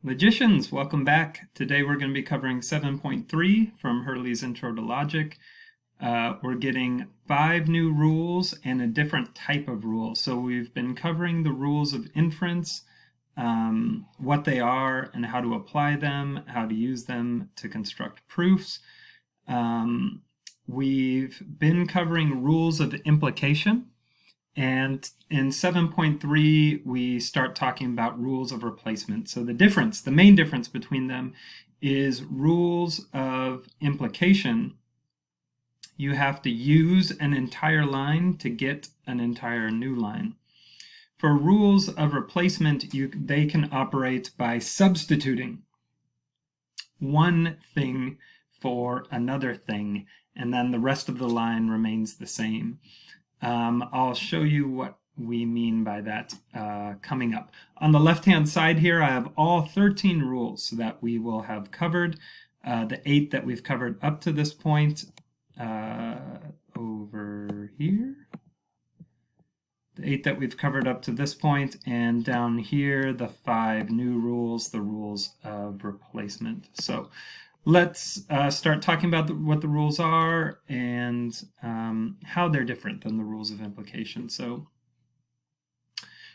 Logicians, welcome back. Today we're going to be covering 7.3 from Hurley's Intro to Logic. We're getting 5 new rules and a different type of rule. So we've been covering the rules of inference, what they are and how to apply them, how to use them to construct proofs. We've been covering rules of implication. And in 7.3, we start talking about rules of replacement. So the main difference between them is rules of implication. You have to use an entire line to get an entire new line. For rules of replacement, they can operate by substituting one thing for another thing, and then the rest of the line remains the same. I'll show you what we mean by that coming up. On the left-hand side here, I have all 13 rules that we will have covered. The 8 that we've covered up to this point over here. The 8 that we've covered up to this point, and down here, the 5 new rules, the rules of replacement. So let's start talking about what the rules are and how they're different than the rules of implication. So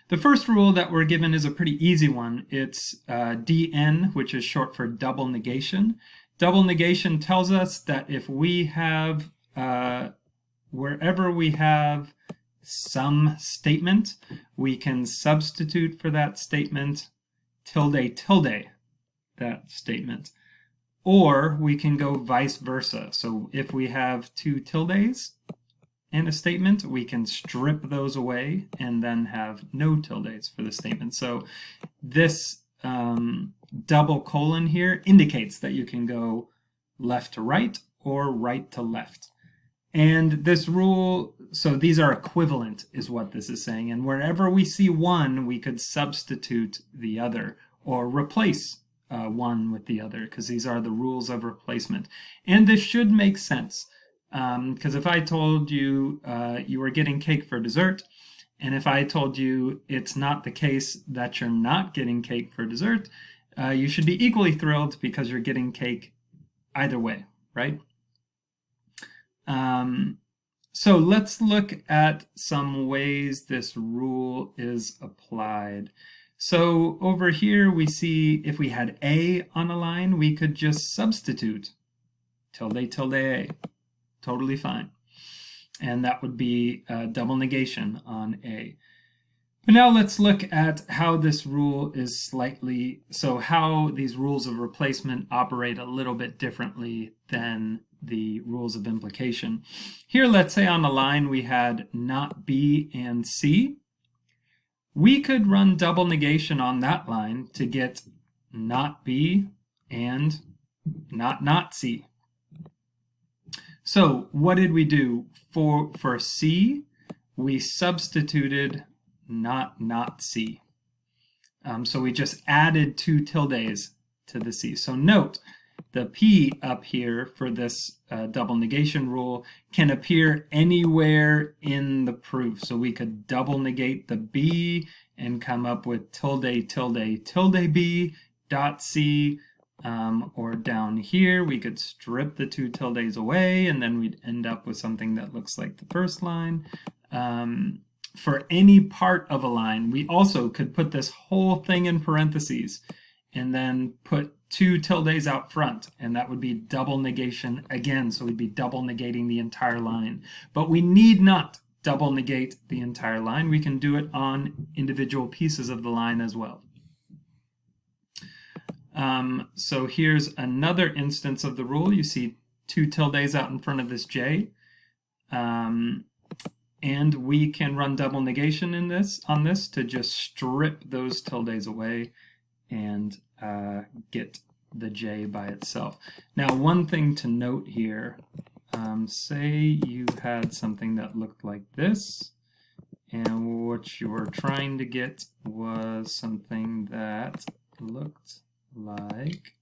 the first rule that we're given is a pretty easy one. It's DN, which is short for double negation. Double negation tells us that if we have, wherever we have some statement, we can substitute for that statement tilde tilde that statement. Or we can go vice versa. So if we have 2 tildes in a statement, we can strip those away and then have no tildes for the statement. So this double colon here indicates that you can go left to right or right to left. And this rule, so these are equivalent is what this is saying. And wherever we see one, we could substitute the other or replace one with the other, because these are the rules of replacement. And this should make sense, because if I told you you were getting cake for dessert, and if I told you it's not the case that you're not getting cake for dessert, you should be equally thrilled because you're getting cake either way, right? So let's look at some ways this rule is applied. So over here we see if we had A on a line, we could just substitute tilde tilde A. Totally fine. And that would be double negation on A. But now let's look at how this rule is how these rules of replacement operate a little bit differently than the rules of implication. Here, let's say on a line we had not B and C. We could run double negation on that line to get not B and not C. So what did we do? For C, we substituted not C. So we just added 2 tildes to the C. So note, the P up here for this double negation rule can appear anywhere in the proof. So we could double negate the B and come up with tilde tilde tilde B dot C. Or down here, we could strip the 2 tildes away, and then we'd end up with something that looks like the first line. For any part of a line, we also could put this whole thing in parentheses and then put 2 tildes out front, and that would be double negation again. So we'd be double negating the entire line. But we need not double negate the entire line. We can do it on individual pieces of the line as well. So here's another instance of the rule. You see 2 tildes out in front of this J. And we can run double negation on this to just strip those tildes away and get the J by itself. Now, one thing to note here, say you had something that looked like this, and what you were trying to get was something that looked like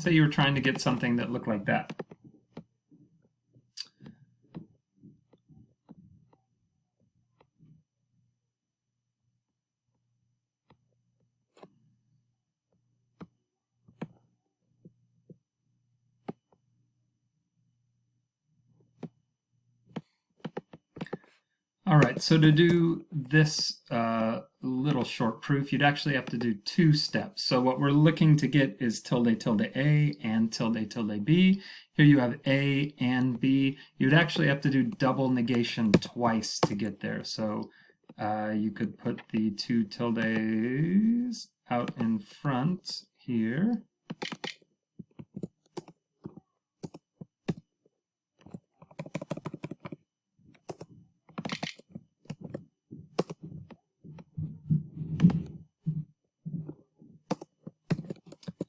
Say you were trying to get something that looked like that. All right, so to do this little short proof, you'd actually have to do 2 steps. So what we're looking to get is tilde tilde A and tilde tilde B. Here you have A and B. You'd actually have to do double negation twice to get there. So you could put the 2 tildes out in front here.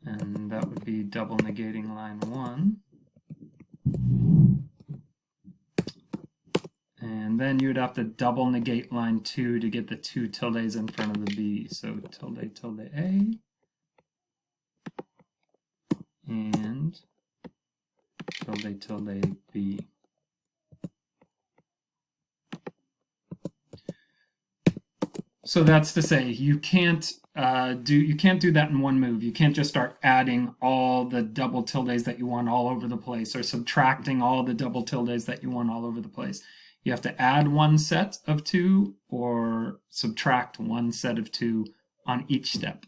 And that would be double negating line 1. And then you would have to double negate line 2 to get the 2 tildes in front of the B. So tilde tilde A and tilde tilde B. So that's to say, you can't do that in one move. You can't just start adding all the double tildes that you want all over the place, or subtracting all the double tildes that you want all over the place. You have to add one set of 2 or subtract one set of 2 on each step.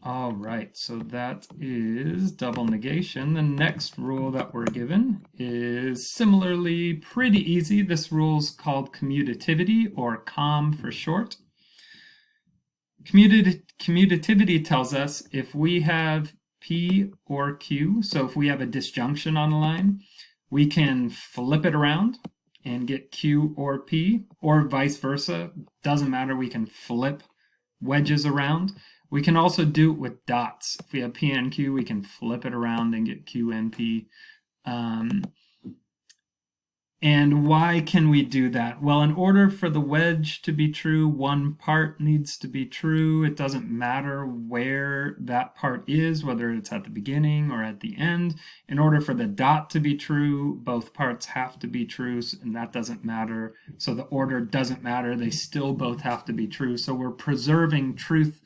All right, so that is double negation. The next rule that we're given is similarly pretty easy. This rule is called commutativity, or COM for short. Commutativity tells us if we have P or Q, so if we have a disjunction on a line, we can flip it around and get Q or P, or vice versa. Doesn't matter, we can flip wedges around. We can also do it with dots. If we have P and Q, we can flip it around and get Q and P. And why can we do that? Well, in order for the wedge to be true, one part needs to be true. It doesn't matter where that part is, whether it's at the beginning or at the end. In order for the dot to be true, both parts have to be true, and that doesn't matter. So the order doesn't matter. They still both have to be true. So we're preserving truth,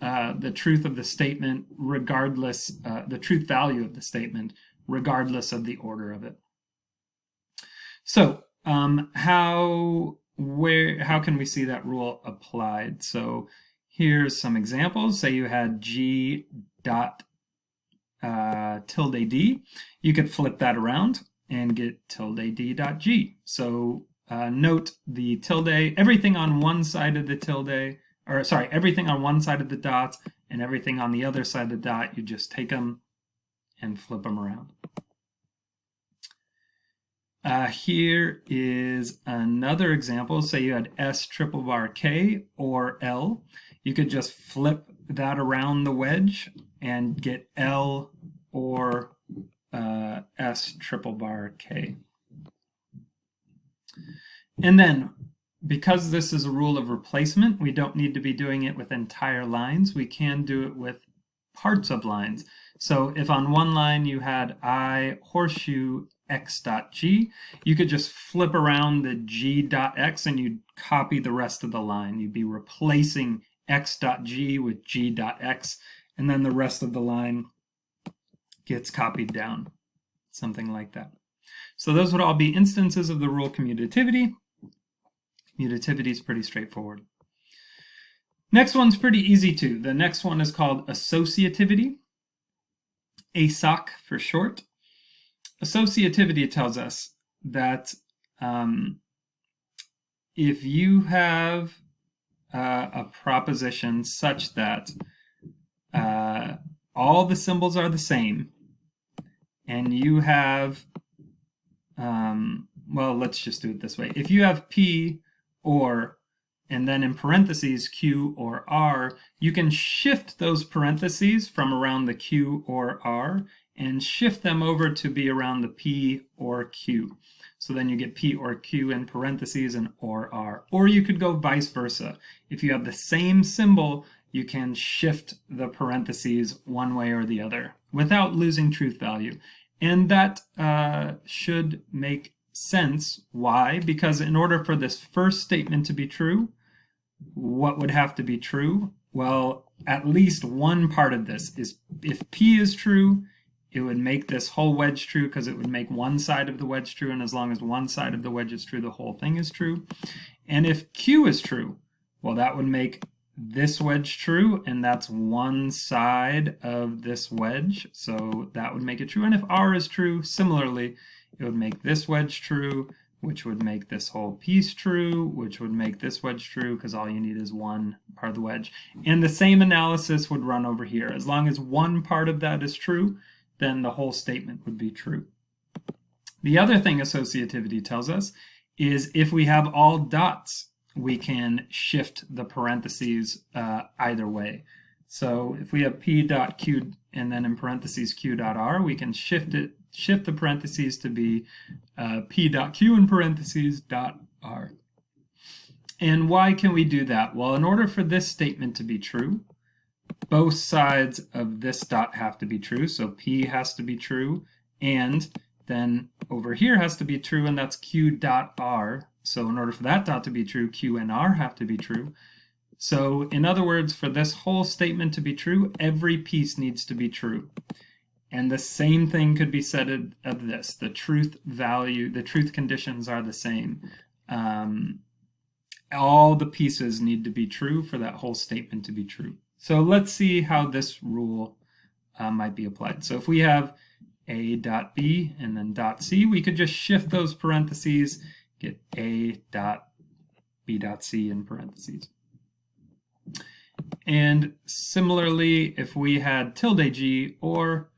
the truth of the statement, regardless, the truth value of the statement, regardless of the order of it. So how can we see that rule applied? So here's some examples. Say you had G dot tilde D. You could flip that around and get tilde D dot G. So note the tilde, everything on one side of the tilde, or sorry, everything on one side of the dot and everything on the other side of the dot, you just take them and flip them around. Here is another example. Say you had S triple bar K or L. You could just flip that around the wedge and get L or S triple bar K. And then, because this is a rule of replacement, we don't need to be doing it with entire lines. We can do it with parts of lines. So if on one line you had I horseshoe x dot g, you could just flip around the g dot x and you'd copy the rest of the line. You'd be replacing x dot g with g dot x, and then the rest of the line gets copied down, something like that. So those would all be instances of the rule commutativity. Commutativity is pretty straightforward. Next one's pretty easy too. The next one is called associativity, ASOC for short. Associativity tells us that if you have a proposition such that all the symbols are the same, and you have, well, let's just do it this way. If you have P or, and then in parentheses Q or R, you can shift those parentheses from around the Q or R and shift them over to be around the P or Q. So then you get P or Q in parentheses and or R. Or you could go vice versa. If you have the same symbol you can shift the parentheses one way or the other without losing truth value. And that should make sense. Why? Because in order for this first statement to be true, what would have to be true? Well, at least one part of this is, if P is true, it would make this whole wedge true because it would make one side of the wedge true, and as long as one side of the wedge is true, the whole thing is true. And if Q is true, well, that would make this wedge true, and that's one side of this wedge, so that would make it true. And if R is true, similarly, it would make this wedge true, which would make this whole piece true, which would make this wedge true, because all you need is one part of the wedge. And the same analysis would run over here. As long as one part of that is true, then the whole statement would be true. The other thing associativity tells us is if we have all dots, we can shift the parentheses either way. So if we have P dot Q and then in parentheses Q dot R, we can shift the parentheses to be P dot Q in parentheses dot R. And why can we do that? Well, in order for this statement to be true, both sides of this dot have to be true. So P has to be true, and then over here has to be true, and that's Q dot R. So in order for that dot to be true, Q and R have to be true. So in other words, for this whole statement to be true, every piece needs to be true. And the same thing could be said of this. The truth value, the truth conditions are the same. All the pieces need to be true for that whole statement to be true. So let's see how this rule might be applied. So if we have A dot B and then dot C, we could just shift those parentheses, get A dot B dot C in parentheses. And similarly, if we had tilde G or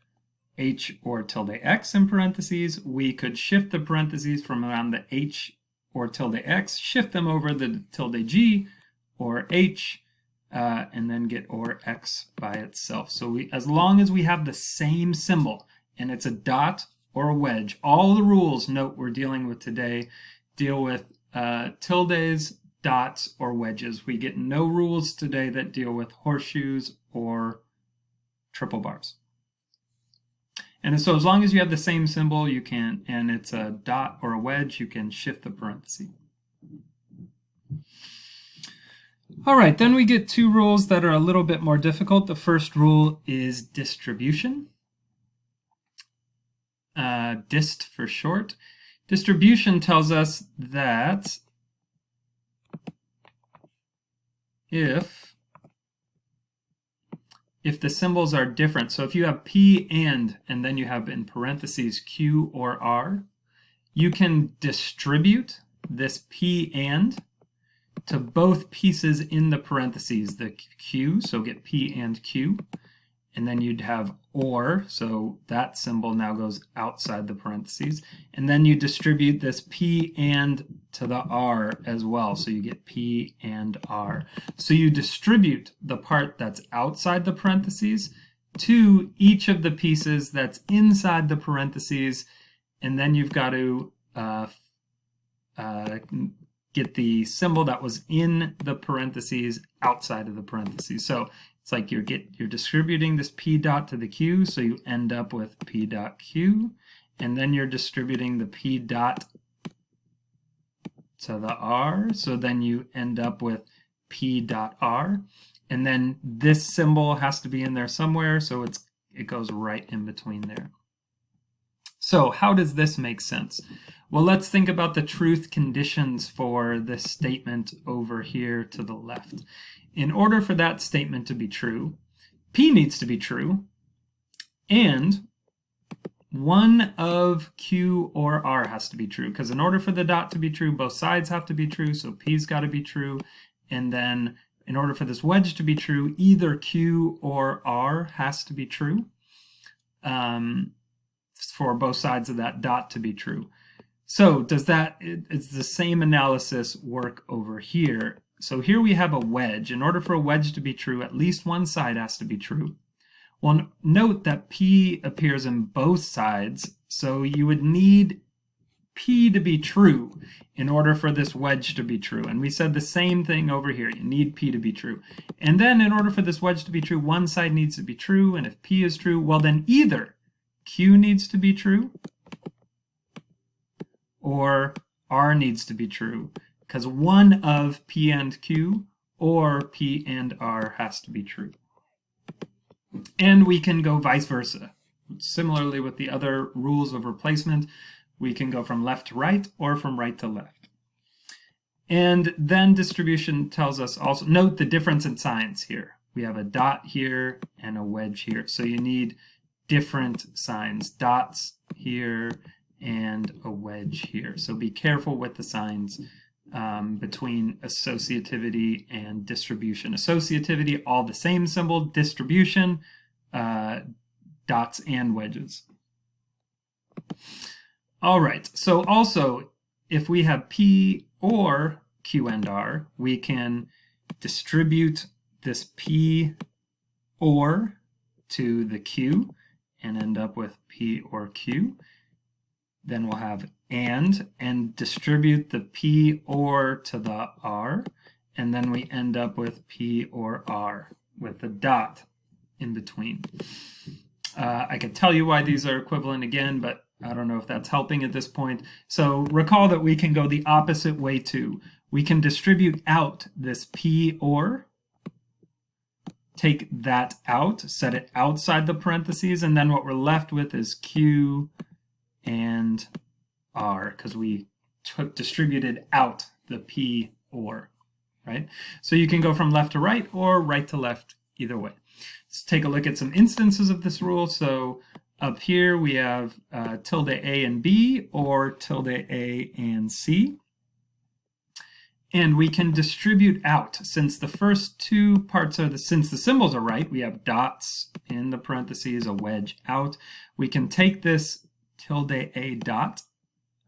H or tilde X in parentheses, we could shift the parentheses from around the H or tilde X, shift them over the tilde G or H, and then get or X by itself. So as long as we have the same symbol, and it's a dot or a wedge, all the rules, note we're dealing with today, deal with tildes, dots, or wedges. We get no rules today that deal with horseshoes or triple bars. And so as long as you have the same symbol, you can, and it's a dot or a wedge, you can shift the parenthesis. All right, then we get two rules that are a little bit more difficult. The first rule is distribution. Dist for short. Distribution tells us that if the symbols are different, so if you have P and then you have in parentheses Q or R, you can distribute this P and to both pieces in the parentheses, the Q, so get P and Q, and then you'd have or, so that symbol now goes outside the parentheses, and then you distribute this P and to the R as well, so you get P and R. So you distribute the part that's outside the parentheses to each of the pieces that's inside the parentheses, and then you've got to get the symbol that was in the parentheses outside of the parentheses. So it's like you're distributing this P dot to the Q, so you end up with P dot Q, and then you're distributing the P dot to the R, so then you end up with P dot R, and then this symbol has to be in there somewhere, so it goes right in between there. So how does this make sense? Well, let's think about the truth conditions for this statement over here to the left. In order for that statement to be true, P needs to be true, and one of Q or R has to be true, because in order for the dot to be true, both sides have to be true, so P's got to be true, and then in order for this wedge to be true, either Q or R has to be true for both sides of that dot to be true. So does it's the same analysis work over here? So here we have a wedge. In order for a wedge to be true, at least one side has to be true. Well, note that P appears in both sides, so you would need P to be true in order for this wedge to be true. And we said the same thing over here. You need P to be true. And then in order for this wedge to be true, one side needs to be true. And if P is true, well then either Q needs to be true or R needs to be true, because one of P and Q or P and R has to be true. And we can go vice versa. Similarly with the other rules of replacement, we can go from left to right or from right to left. And then distribution tells us also, note the difference in signs here. We have a dot here and a wedge here. So you need different signs, dots here and a wedge here. So be careful with the signs between associativity and distribution. Associativity, all the same symbol. Distribution, dots and wedges. All right, so also if we have P or Q and R, we can distribute this P or to the Q and end up with P or Q. Then we'll have and distribute the P or to the R, and then we end up with P or R with a dot in between. I could tell you why these are equivalent again, but I don't know if that's helping at this point. So recall that we can go the opposite way too. We can distribute out this P or, take that out, set it outside the parentheses, and then what we're left with is Q and R, because we distributed out the P or, right? So you can go from left to right or right to left, either way. Let's take a look at some instances of this rule. So up here we have tilde A and B or tilde A and C. And we can distribute out, since the first two parts are since the symbols are right, we have dots in the parentheses, a wedge out. We can take this tilde A dot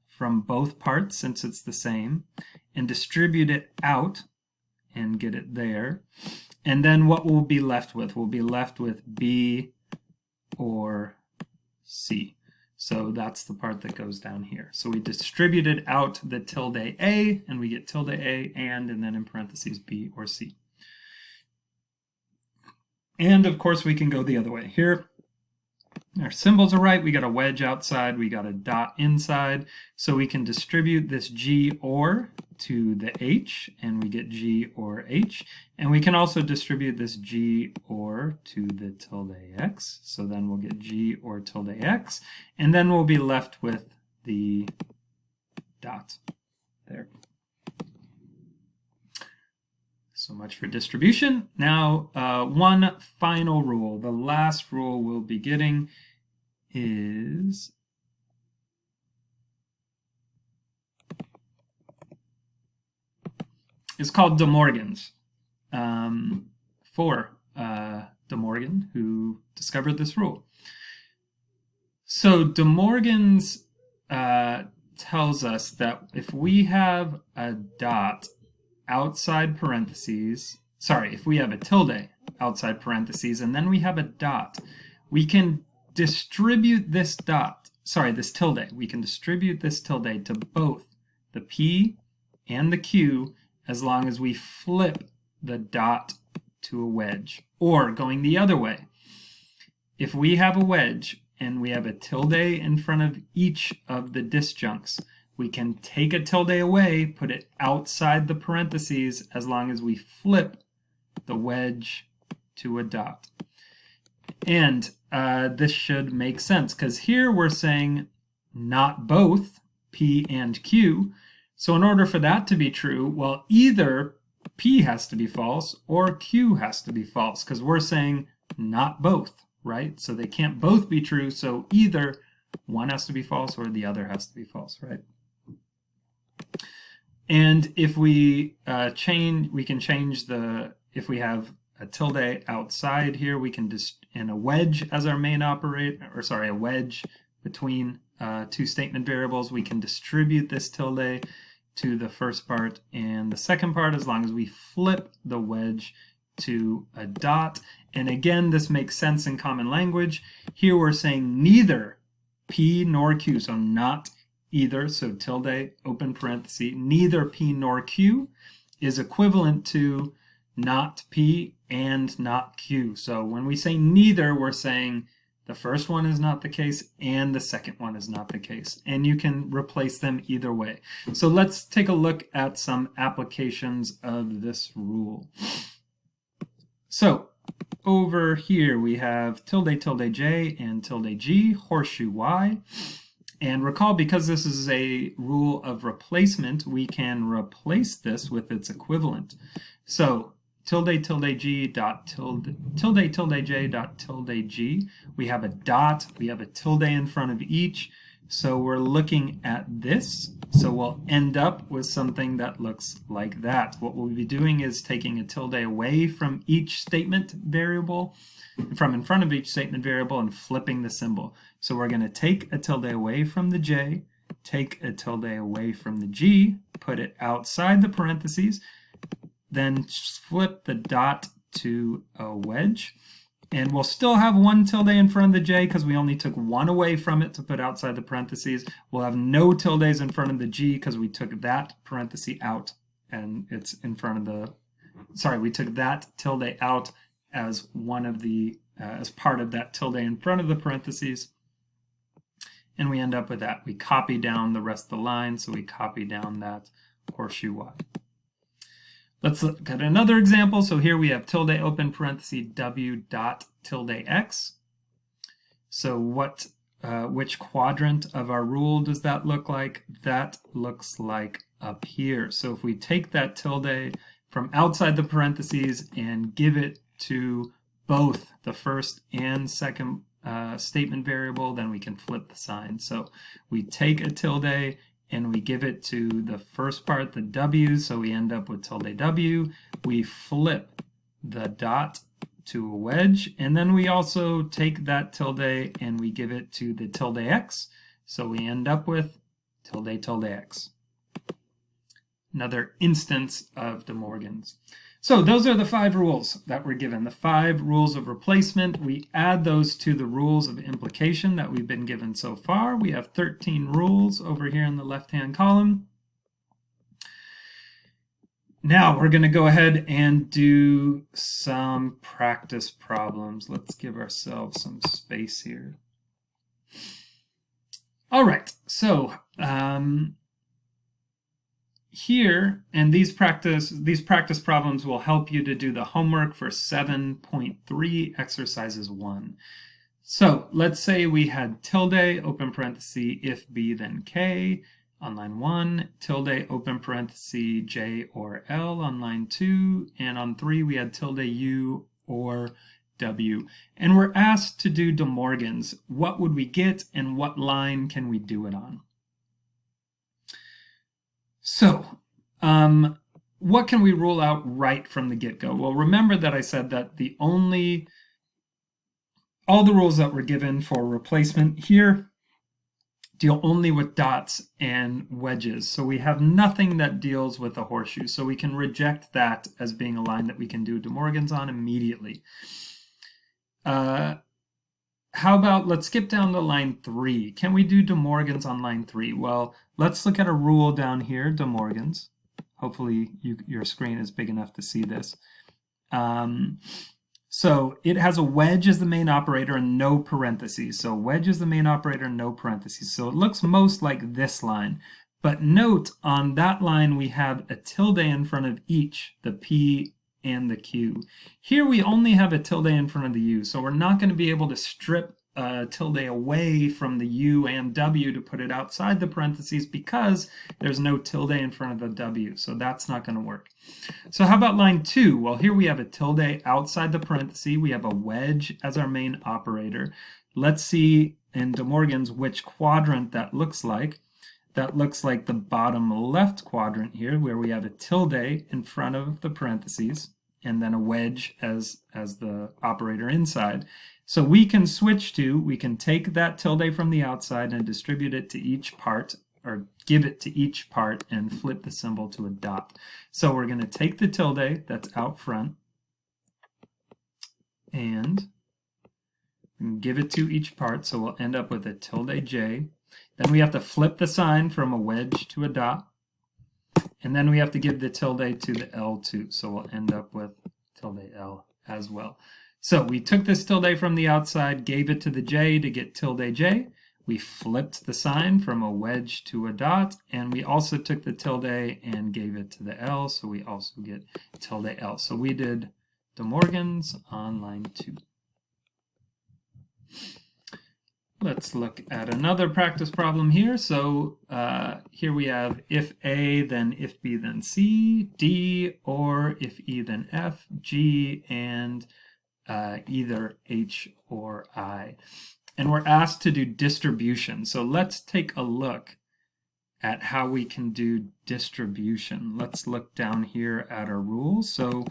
from both parts, since it's the same, and distribute it out and get it there. And then what we'll be left with? We'll be left with B or C. So that's the part that goes down here. So we distributed out the tilde A, and we get tilde A and then in parentheses B or C. And of course we can go the other way. Here our symbols are right, we got a wedge outside, we got a dot inside, so we can distribute this G or to the H, and we get G or H, and we can also distribute this G or to the tilde X, so then we'll get G or tilde X, and then we'll be left with the dot there. So much for distribution. Now, one final rule. The last rule we'll be getting is called De Morgan's, for De Morgan, who discovered this rule. So De Morgan's tells us that if we have a dot outside parentheses, if we have a tilde outside parentheses and then we have a dot, we can distribute this tilde. We can distribute this tilde to both the P and the Q as long as we flip the dot to a wedge. Or going the other way, if we have a wedge and we have a tilde in front of each of the disjuncts, we can take a tilde away, put it outside the parentheses as long as we flip the wedge to a dot. And this should make sense, because here we're saying not both P and Q. So in order for that to be true, well, either P has to be false or Q has to be false, because we're saying not both, right? So they can't both be true, so either one has to be false or the other has to be false, right? And if we we can change if we have a tilde outside here, we can and a wedge as our main operator, a wedge between two statement variables, we can distribute this tilde to the first part and the second part as long as we flip the wedge to a dot. And again, this makes sense in common language. Here we're saying neither P nor Q, so not either, so tilde, open parenthesis, neither P nor Q is equivalent to not P and not Q. So when we say neither, we're saying the first one is not the case and the second one is not the case. And you can replace them either way. So let's take a look at some applications of this rule. So over here we have tilde tilde J and tilde G, horseshoe Y. And recall, because this is a rule of replacement, we can replace this with its equivalent. So tilde tilde G dot tilde J dot tilde G. We have a dot, we have a tilde in front of each. So we're looking at this. So we'll end up with something that looks like that. What we'll be doing is taking a tilde away from each statement variable, from in front of each statement variable, and flipping the symbol. So we're going to take a tilde away from the J, take a tilde away from the G, put it outside the parentheses, then flip the dot to a wedge. And we'll still have one tilde in front of the J because we only took one away from it to put outside the parentheses. We'll have no tildes in front of the G because we took that parenthesis out and it's in front of the, sorry, we took that tilde out as one of the, as part of that tilde in front of the parentheses. And we end up with that. We copy down the rest of the line, so we copy down that horseshoe Y. Let's look at another example. So here we have tilde open parenthesis W dot tilde X. So which quadrant of our rule does that look like? That looks like up here. So if we take that tilde from outside the parentheses and give it to both the first and second statement variable, then we can flip the sign. So we take a tilde and we give it to the first part, the W, so we end up with tilde W. We flip the dot to a wedge, and then we also take that tilde and we give it to the tilde X, so we end up with tilde tilde X. Another instance of De Morgan's. So those are the 5 rules that we're given, the 5 rules of replacement. We add those to the rules of implication that we've been given so far. We have 13 rules over here in the left-hand column. Now we're going to go ahead and do some practice problems. Let's give ourselves some space here. All right, so here, and these practice problems will help you to do the homework for 7.3 exercises 1. So let's say we had tilde, open parenthesis, if B then K on line 1, tilde, open parenthesis, J or L on line 2, and on 3 we had tilde U or W. And we're asked to do De Morgan's. What would we get and what line can we do it on? So, what can we rule out right from the get-go? Well, remember that I said that all the rules that were given for replacement here deal only with dots and wedges. So we have nothing that deals with a horseshoe. So we can reject that as being a line that we can do De Morgan's on immediately. How about, let's skip down to line 3. Can we do De Morgan's on line 3? Well, let's look at a rule down here, De Morgan's. Hopefully your screen is big enough to see this. So it has a wedge as the main operator and no parentheses. So wedge is the main operator, no parentheses. So it looks most like this line. But note, on that line we have a tilde in front of each, the P and the Q. Here we only have a tilde in front of the U, so we're not going to be able to strip tilde away from the U and W to put it outside the parentheses because there's no tilde in front of the W, so that's not going to work. So how about line 2? Well, here we have a tilde outside the parenthesis. We have a wedge as our main operator. Let's see in De Morgan's which quadrant that looks like. That looks like the bottom left quadrant here, where we have a tilde in front of the parentheses and then a wedge as the operator inside. So we can take that tilde from the outside and distribute it to each part, or give it to each part and flip the symbol to a dot. So we're going to take the tilde that's out front and give it to each part. So we'll end up with a tilde J, Then we have to flip the sign from a wedge to a dot. And then we have to give the tilde to the L too. So we'll end up with tilde L as well. So we took this tilde from the outside, gave it to the J to get tilde J. We flipped the sign from a wedge to a dot, and we also took the tilde and gave it to the L, so we also get tilde L. So we did De Morgan's on line 2. Let's look at another practice problem here. So here we have if A, then if B, then C, D, or if E, then F, G, and either H or I. And we're asked to do distribution. So let's take a look at how we can do distribution. Let's look down here at our rule. So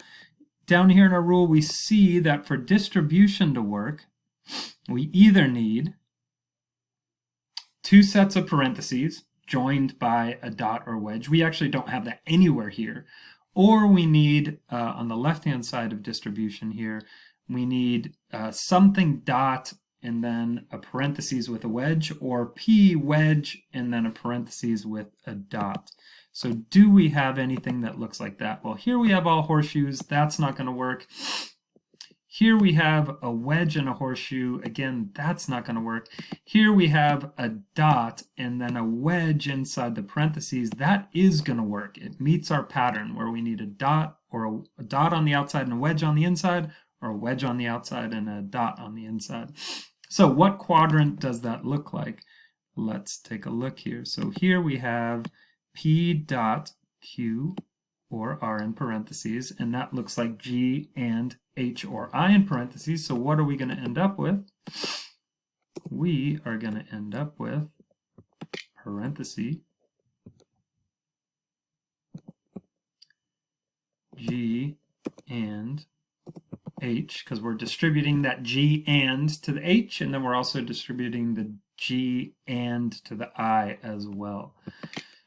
down here in our rule, we see that for distribution to work, we either need 2 sets of parentheses joined by a dot or wedge. We actually don't have that anywhere here. Or we need, on the left-hand side of distribution here, we need something dot and then a parentheses with a wedge, or P wedge and then a parentheses with a dot. So do we have anything that looks like that? Well, here we have all horseshoes. That's not going to work. Here we have a wedge and a horseshoe. Again, that's not going to work. Here we have a dot and then a wedge inside the parentheses. That is going to work. It meets our pattern where we need a dot or a dot on the outside and a wedge on the inside, or a wedge on the outside and a dot on the inside. So what quadrant does that look like? Let's take a look here. So here we have P dot Q or R in parentheses, and that looks like G and H or I in parentheses. So what are we going to end up with? We are going to end up with parenthesis G and H, because we're distributing that G and to the H, and then we're also distributing the G and to the I as well.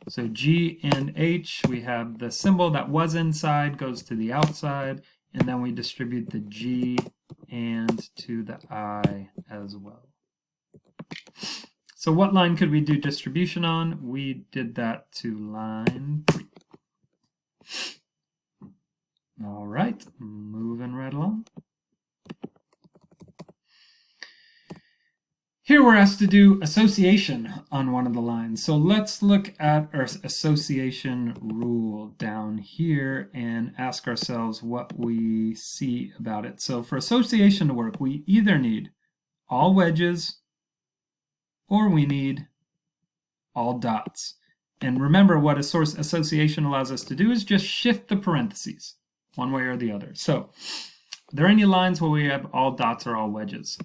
So G and H, we have the symbol that was inside goes to the outside, and then we distribute the G and to the I as well. So what line could we do distribution on? We did that to line 3. All right, moving right along. Here we're asked to do association on one of the lines. So let's look at our association rule down here and ask ourselves what we see about it. So for association to work, we either need all wedges or we need all dots. And remember, what association allows us to do is just shift the parentheses one way or the other. So are there any lines where we have all dots or all wedges?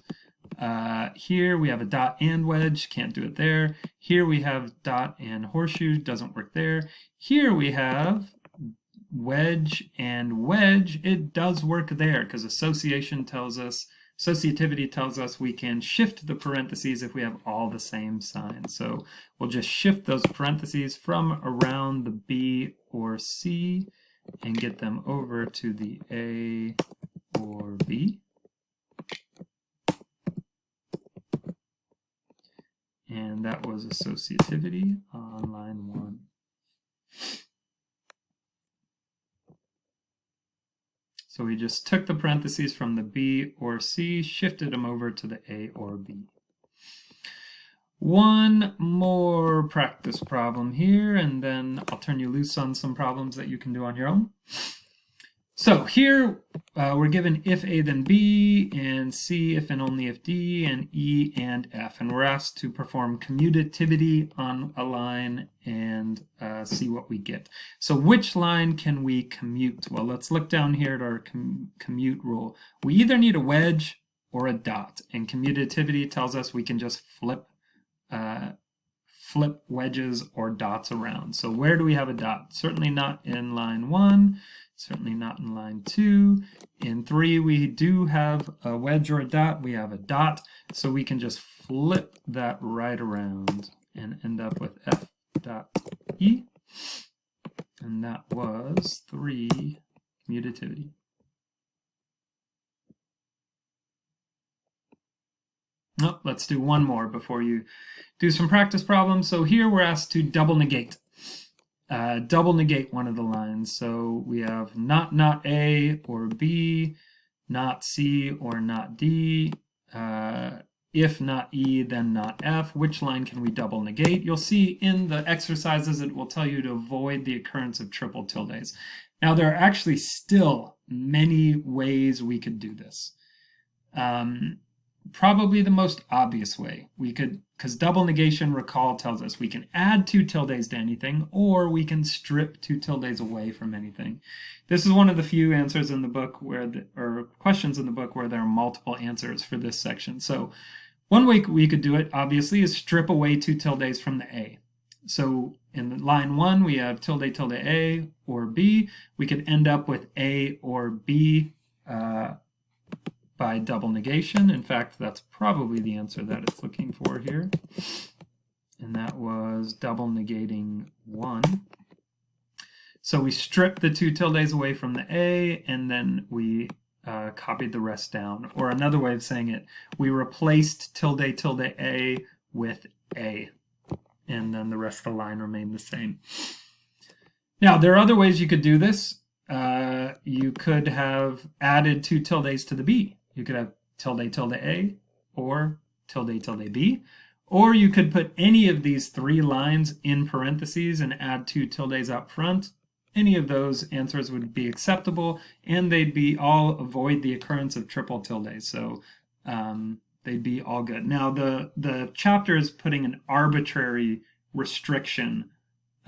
Here we have a dot and wedge, can't do it there. Here we have dot and horseshoe, doesn't work there. Here we have wedge and wedge, it does work there because associativity tells us we can shift the parentheses if we have all the same sign. So we'll just shift those parentheses from around the B or C and get them over to the A or B. And that was associativity on line 1. So we just took the parentheses from the B or C, shifted them over to the A or B. One more practice problem here, and then I'll turn you loose on some problems that you can do on your own. So here we're given if A then B, and C if and only if D, and E and F. And we're asked to perform commutativity on a line and see what we get. So which line can we commute? Well, let's look down here at our commute rule. We either need a wedge or a dot, and commutativity tells us we can just flip wedges or dots around. So where do we have a dot? Certainly not in line 1. Certainly not in line 2. In 3, we do have a wedge or a dot. We have a dot, so we can just flip that right around and end up with F dot E. And that was 3 commutativity. Oh, let's do one more before you do some practice problems. So here we're asked to double negate. Double negate one of the lines. So we have not A or B, not C or not D. If not E, then not F. Which line can we double negate? You'll see in the exercises it will tell you to avoid the occurrence of triple tildes. Now there are actually still many ways we could do this. Probably the most obvious way we could, because double negation, recall, tells us we can add two tildes to anything, or we can strip two tildes away from anything. This is one of the few answers in the book or questions in the book where there are multiple answers for this section. So one way we could do it, obviously, is strip away two tildes from the A. So in line 1, we have tilde tilde A or B. We could end up with A or B by double negation. In fact, that's probably the answer that it's looking for here. And that was double negating 1. So we stripped the two tildes away from the A, and then we copied the rest down. Or another way of saying it, we replaced tilde tilde A with A. And then the rest of the line remained the same. Now, there are other ways you could do this. You could have added two tildes to the B. You could have tilde tilde A or tilde tilde B. Or you could put any of these three lines in parentheses and add two tildes up front. Any of those answers would be acceptable, and they'd be all avoid the occurrence of triple tildes. So they'd be all good. Now, the chapter is putting an arbitrary restriction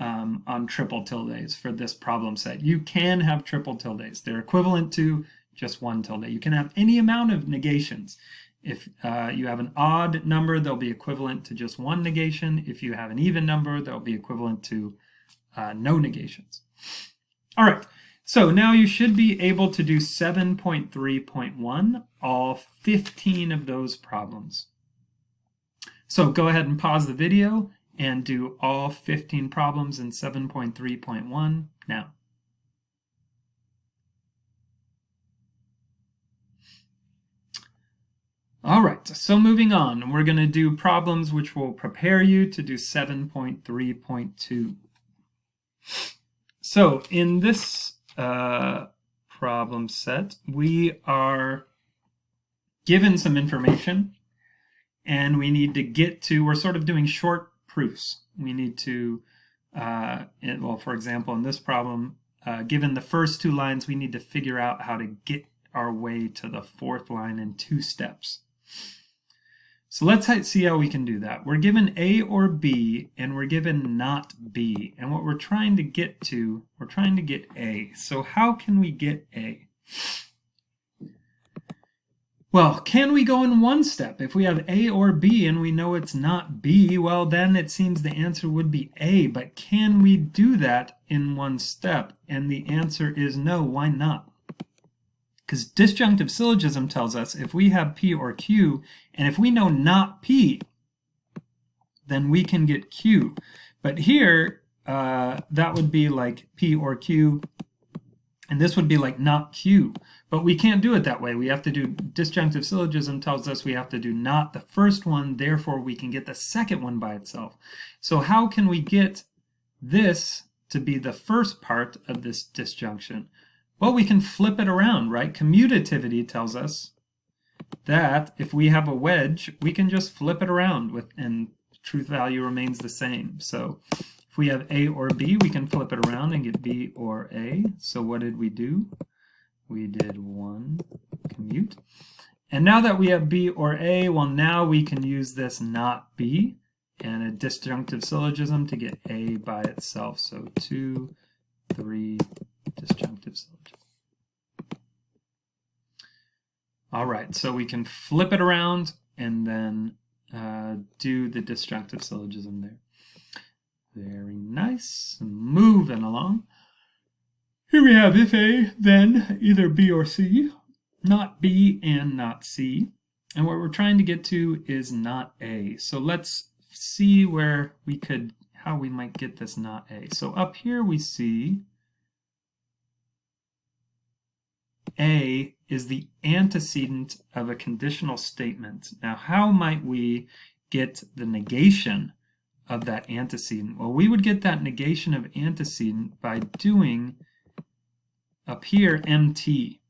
on triple tildes for this problem set. You can have triple tildes. They're equivalent to just one tilde. You can have any amount of negations. If you have an odd number, they'll be equivalent to just one negation. If you have an even number, they'll be equivalent to no negations. All right, so now you should be able to do 7.3.1, all 15 of those problems. So go ahead and pause the video and do all 15 problems in 7.3.1 now. All right, so moving on, we're going to do problems which will prepare you to do 7.3.2. So in this problem set, we are given some information, and we need to get to, we're sort of doing short proofs. We need to, well, for example, in this problem, given the first two lines, we need to figure out how to get our way to the fourth line in 2 steps. So let's see how we can do that. We're given A or B, and we're given not B. And what we're trying to get to, we're trying to get A. So how can we get A? Well, can we go in one step? If we have A or B and we know it's not B, well, then it seems the answer would be A. But can we do that in one step? And the answer is no. Why not? Because disjunctive syllogism tells us if we have P or Q, and if we know not P, then we can get Q. But here, that would be like P or Q, and this would be like not Q. But we can't do it that way. We have to do, disjunctive syllogism tells us we have to do not the first one, therefore we can get the second one by itself. So how can we get this to be the first part of this disjunction? Well, we can flip it around, right? Commutativity tells us that if we have a wedge, we can just flip it around and truth value remains the same. So if we have A or B, we can flip it around and get B or A. So what did we do? We did one commute. And now that we have B or A, well, now we can use this not B and a disjunctive syllogism to get A by itself. So 2, 3, disjunctive syllogism. All right, so we can flip it around and then do the disjunctive syllogism there. Very nice. Moving along. Here we have if A, then either B or C, not B and not C. And what we're trying to get to is not A. So let's see where we could, how we might get this not A. So up here we see A is the antecedent of a conditional statement. Now, how might we get the negation of that antecedent? Well, we would get that negation of antecedent by doing, up here, MT.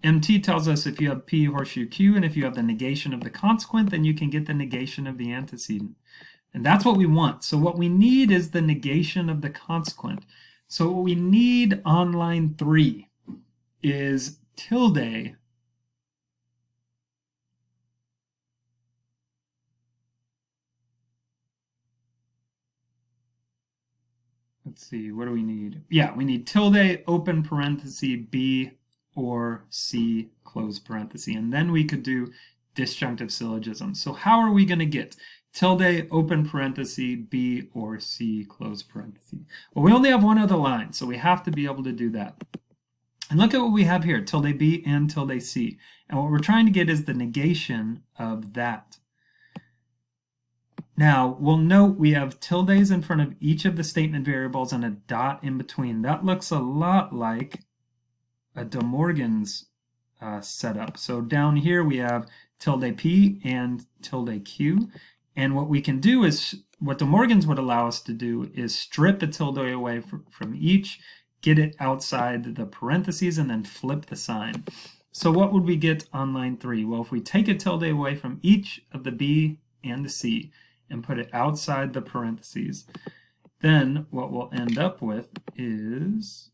MT tells us if you have P horseshoe Q, and if you have the negation of the consequent, then you can get the negation of the antecedent. And that's what we want. So what we need is the negation of the consequent. So what we need on line 3 is tilde let's see, what do we need? Yeah, we need tilde open parenthesis B or C close parenthesis, and then we could do disjunctive syllogisms. So how are we going to get tilde open parenthesis B or C close parenthesis? Well, we only have one other line, so we have to be able to do that. And look at what we have here, tilde B and tilde C. And what we're trying to get is the negation of that. Now, we'll note we have tildes in front of each of the statement variables and a dot in between. That looks a lot like a De Morgan's setup. So down here we have tilde P and tilde Q. And what we can do is, what De Morgan's would allow us to do is strip a tilde away from each, get it outside the parentheses, and then flip the sign. So what would we get on line 3? Well, if we take a tilde away from each of the B and the C and put it outside the parentheses, then what we'll end up with is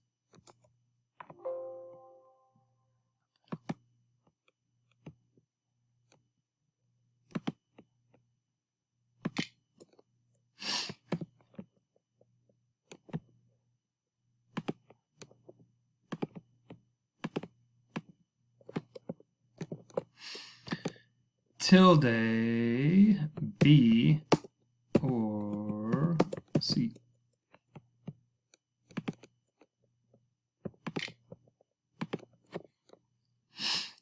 tilde B or C.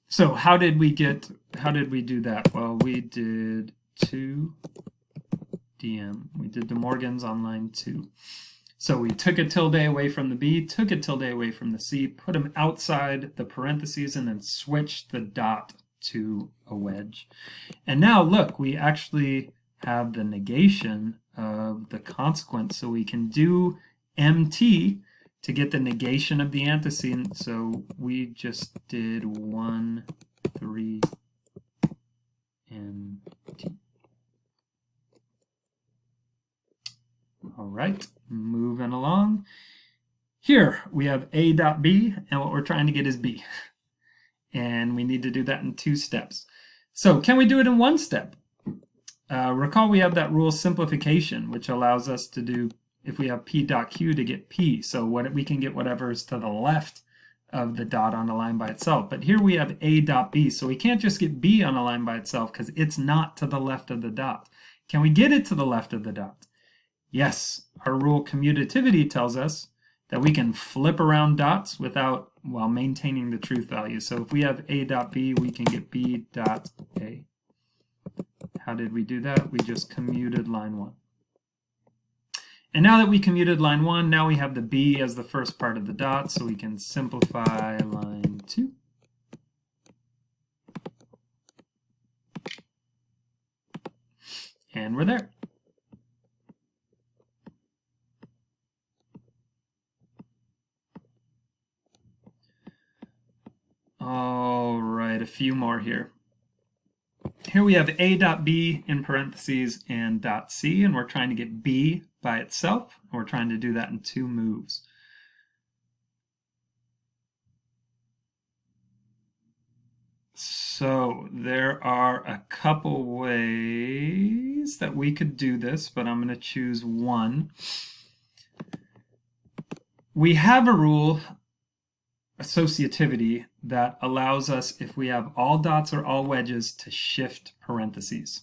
So how did we do that? Well, we did 2 DM. We did De Morgan's on line 2. So we took a tilde away from the B, took a tilde away from the C, put them outside the parentheses, and then switched the dot to a wedge. And now look, we actually have the negation of the consequent, so we can do MT to get the negation of the antecedent. So we just did 1, 3, MT. All right, moving along. Here we have A dot B, and what we're trying to get is B. And we need to do that in 2 steps. So can we do it in 1 step? Recall we have that rule simplification, which allows us to do, if we have P dot Q, to get P. So we can get whatever is to the left of the dot on a line by itself. But here we have A dot B, so we can't just get B on a line by itself because it's not to the left of the dot. Can we get it to the left of the dot? Yes, our rule commutativity tells us that we can flip around dots while maintaining the truth value. So if we have A dot B, we can get B dot A. How did we do that? We just commuted line 1. And now that we commuted line 1, now we have the B as the first part of the dot, so we can simplify line 2. And we're there. All right, a few more here. Here we have A dot B in parentheses and dot C, and we're trying to get B by itself, and we're trying to do that in 2 moves. So there are a couple ways that we could do this, but I'm going to choose one. We have a rule, associativity, that allows us, if we have all dots or all wedges, to shift parentheses.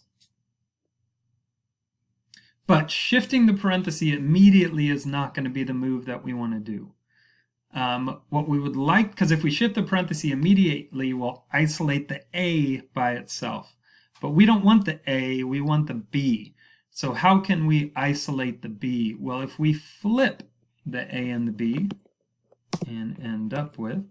But shifting the parenthesis immediately is not going to be the move that we want to do. What we would like, because if we shift the parenthesis immediately, we'll isolate the A by itself. But we don't want the A, we want the B. So how can we isolate the B? Well, if we flip the A and the B and end up with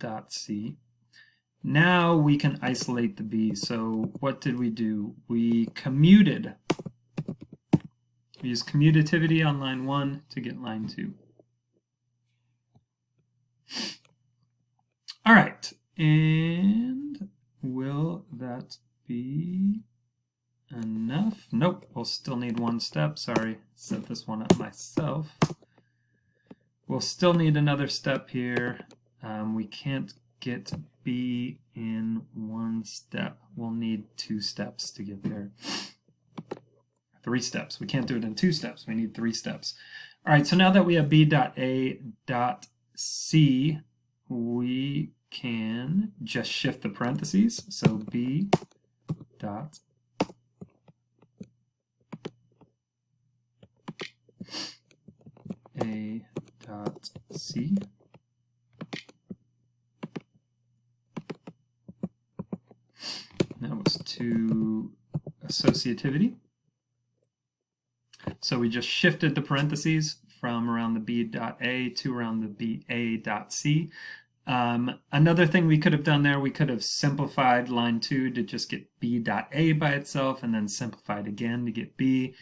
dot C. Now we can isolate the B. So what did we do? We commuted. We used commutativity on line 1 to get line 2. All right, and will that be enough? Nope, we'll still need one step. Sorry, set this one up myself. We'll still need another step here. We can't get B in one step. We'll need 2 steps to get there. 3 steps. We can't do it in 2 steps. We need 3 steps. All right, so now that we have B dot A dot C, we can just shift the parentheses. So B dot A dot C. That was to associativity. So we just shifted the parentheses from around the B dot A to around the B A dot C. Another thing we could have done there, we could have simplified line 2 to just get B dot A by itself and then simplified again to get B.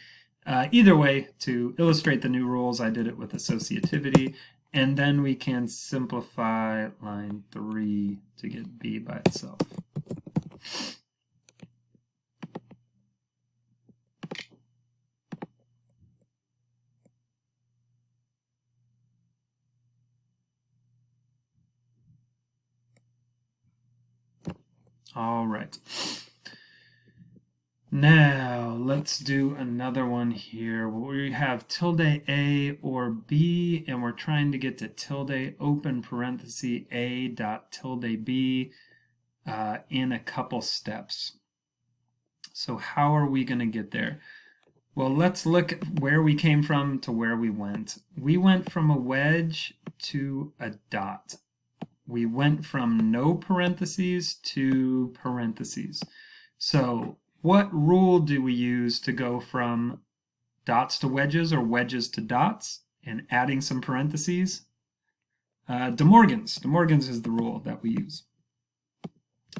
Either way, to illustrate the new rules, I did it with associativity, and then we can simplify line 3 to get B by itself. All right. Now, let's do another one here. We have tilde A or B, and we're trying to get to tilde open parenthesis A dot tilde B in a couple steps. So how are we going to get there? Well, let's look at where we came from to where we went. We went from a wedge to a dot. We went from no parentheses to parentheses. So what rule do we use to go from dots to wedges or wedges to dots and adding some parentheses? De Morgan's. De Morgan's is the rule that we use.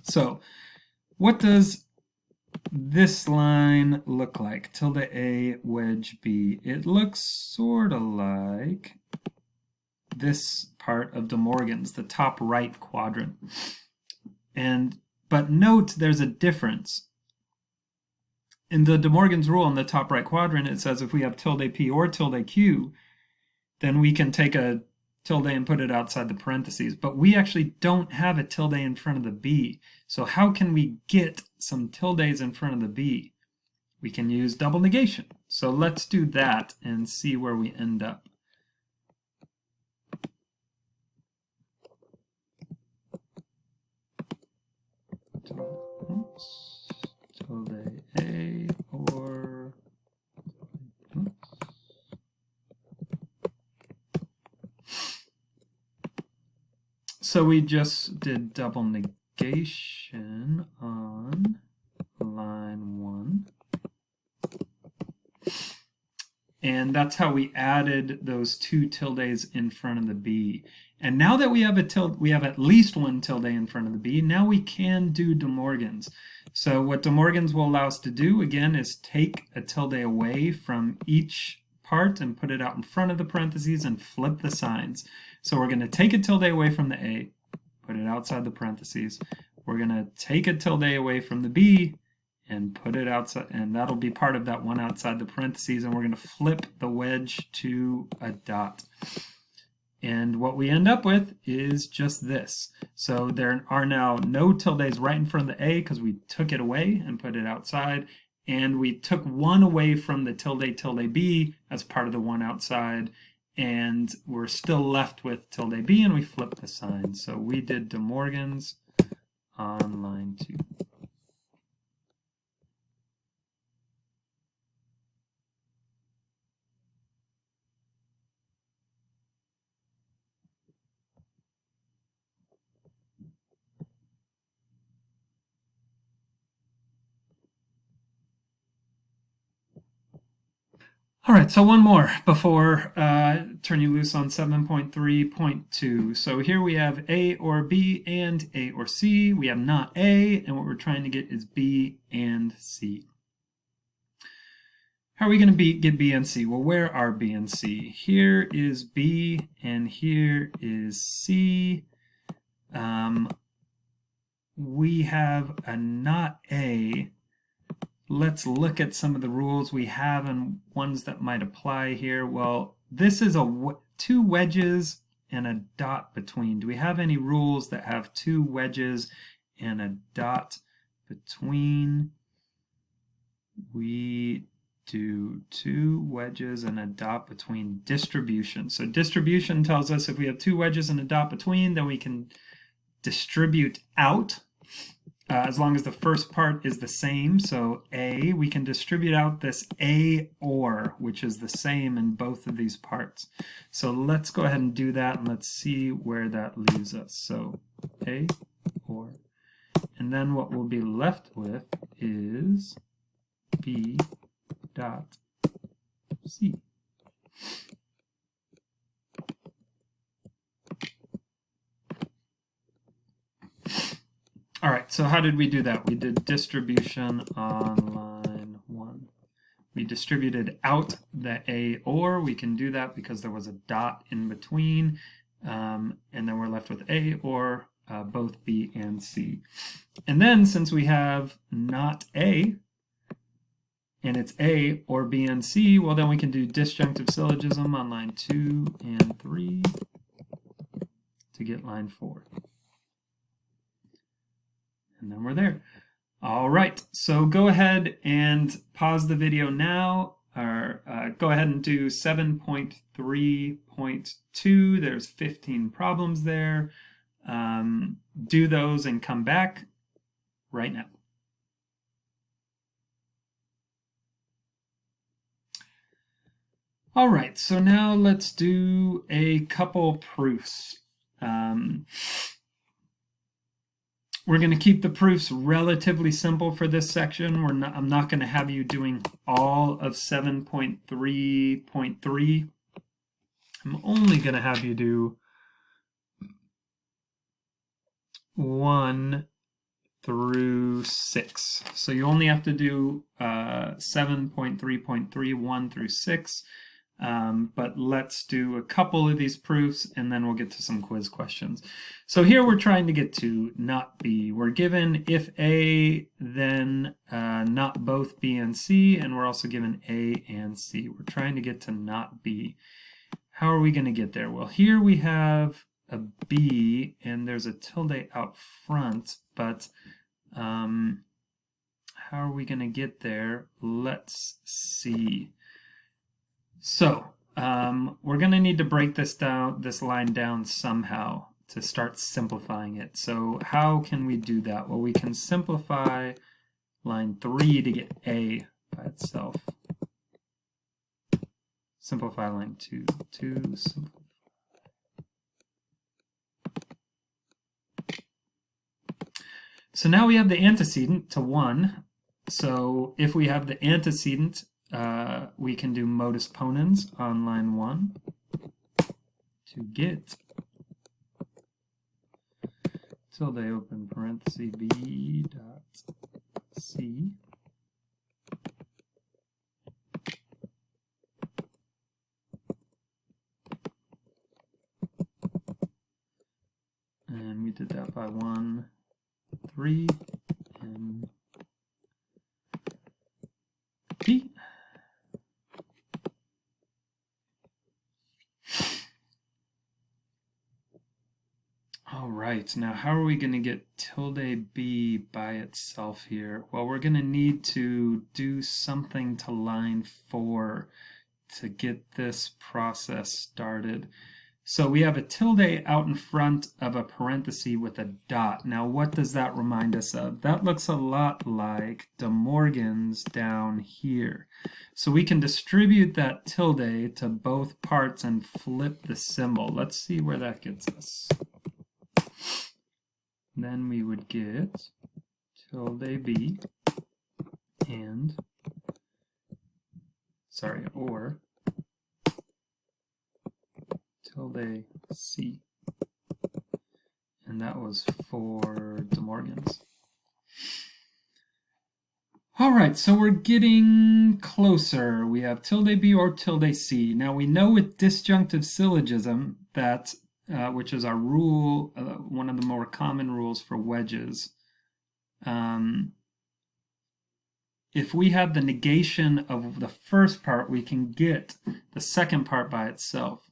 So what does this line look like? Tilde A, wedge B. It looks sort of like this part of De Morgan's, the top right quadrant. But note there's a difference. In the De Morgan's rule in the top right quadrant, it says if we have tilde P or tilde Q, then we can take a tilde and put it outside the parentheses. But we actually don't have a tilde in front of the B. So how can we get some tildes in front of the B? We can use double negation. So let's do that and see where we end up. Tilde A or so we just did double negation on line 1. And that's how we added those 2 tildes in front of the B. And now that we have at least one tilde in front of the B, now we can do De Morgan's. So what De Morgan's will allow us to do, again, is take a tilde away from each part and put it out in front of the parentheses and flip the signs. So we're going to take a tilde away from the A, put it outside the parentheses. We're going to take a tilde away from the B and put it outside, and that'll be part of that one outside the parentheses, and we're going to flip the wedge to a dot. And what we end up with is just this. So there are now no tildes right in front of the A because we took it away and put it outside, and we took one away from the tilde B as part of the one outside, and we're still left with tilde B, and we flip the sign. So we did De Morgan's on line 2. All right, so one more before turn you loose on 7.3.2. So here we have A or B and A or C. We have not A, and what we're trying to get is B and C. How are we going to get B and C? Well, where are B and C? Here is B and here is C. We have a not A. Let's look at some of the rules we have and ones that might apply here. Well, this is two wedges and a dot between. Do we have any rules that have two wedges and a dot between? We do two wedges and a dot between distribution. So distribution tells us if we have two wedges and a dot between, then we can distribute out. As long as the first part is the same, so A, we can distribute out this A or, which is the same in both of these parts. So let's go ahead and do that, and let's see where that leaves us. So A or, and then what we'll be left with is B dot C. All right, so how did we do that? We did distribution on line 1. We distributed out the A or. We can do that because there was a dot in between. And then we're left with A or both B and C. And then since we have not A, and it's A or B and C, well then we can do disjunctive syllogism on line 2 and 3 to get line 4. And then we're there. All right, so go ahead and pause the video now, or go ahead and do 7.3.2. There's 15 problems there. Do those and come back right now. All right, so now let's do a couple proofs. We're going to keep the proofs relatively simple for this section. I'm not going to have you doing all of 7.3.3. I'm only going to have you do 1 through 6. So you only have to do 7.3.3, 1 through 6. But let's do a couple of these proofs and then we'll get to some quiz questions. So here we're trying to get to not B. We're given if A, then not both B and C, and we're also given A and C. We're trying to get to not B. How are we going to get there? Well, here we have a B and there's a tilde out front, but how are we going to get there? Let's see. So we're going to need to break this line down somehow to start simplifying it. So how can we do that? Well, we can simplify line 3 to get A by itself. Simplify line 2 to simplify. So now we have the antecedent to 1. So if we have the antecedent, we can do modus ponens on line 1 to get tilde open parenthesis B dot C and we did that by 1, 3, and B. All right, now how are we going to get tilde B by itself here? Well, we're going to need to do something to line 4 to get this process started. So we have a tilde out in front of a parenthesis with a dot. Now what does that remind us of? That looks a lot like De Morgan's down here. So we can distribute that tilde to both parts and flip the symbol. Let's see where that gets us. Then we would get tilde B and or tilde C. And that was for De Morgan's. All right, so we're getting closer. We have tilde B or tilde C. Now we know with disjunctive syllogism that, which is our rule, one of the more common rules for wedges, if we have the negation of the first part, we can get the second part by itself.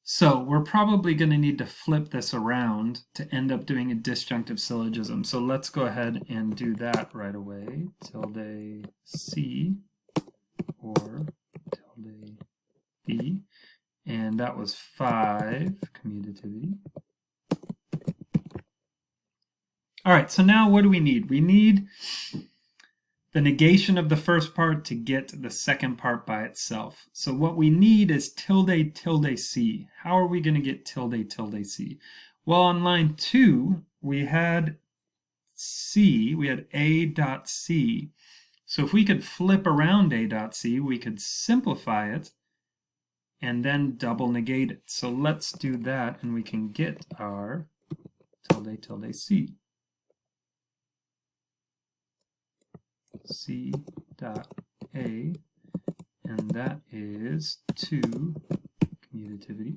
So we're probably going to need to flip this around to end up doing a disjunctive syllogism. So let's go ahead and do that right away. Tilde C or tilde B. And that was 5, commutativity. All right, so now what do we need? We need the negation of the first part to get the second part by itself. So what we need is tilde tilde C. How are we going to get tilde tilde C? Well, on line 2, we had C, we had A dot C. So if we could flip around A dot C, we could simplify it and then double negate it. So let's do that and we can get our tilde tilde C. C dot A, and that is 2 commutativity.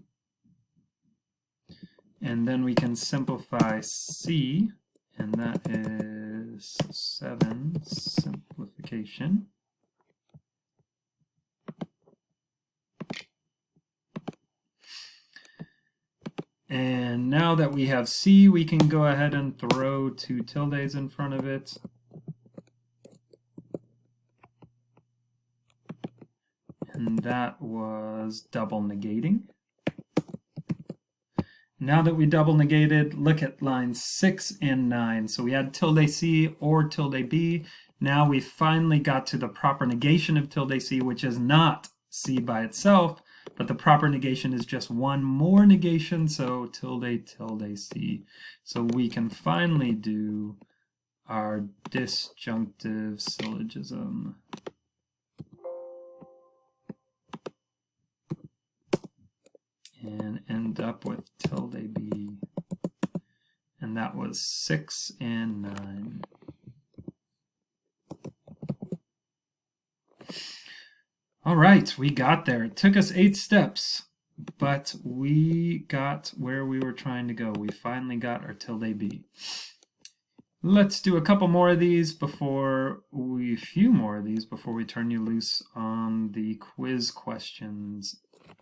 And then we can simplify C, and that is 7 simplification. And now that we have C, we can go ahead and throw 2 tildes in front of it. And that was double negating. Now that we double negated, look at lines 6 and 9. So we had tilde C or tilde B. Now we finally got to the proper negation of tilde C, which is not C by itself, but the proper negation is just one more negation, so tilde tilde C. So we can finally do our disjunctive syllogism. And end up with tilde B. And that was 6 and 9. All right, we got there. It took us 8 steps, but we got where we were trying to go. We finally got our tilde B. Let's do a couple more of these before we turn you loose on the quiz questions.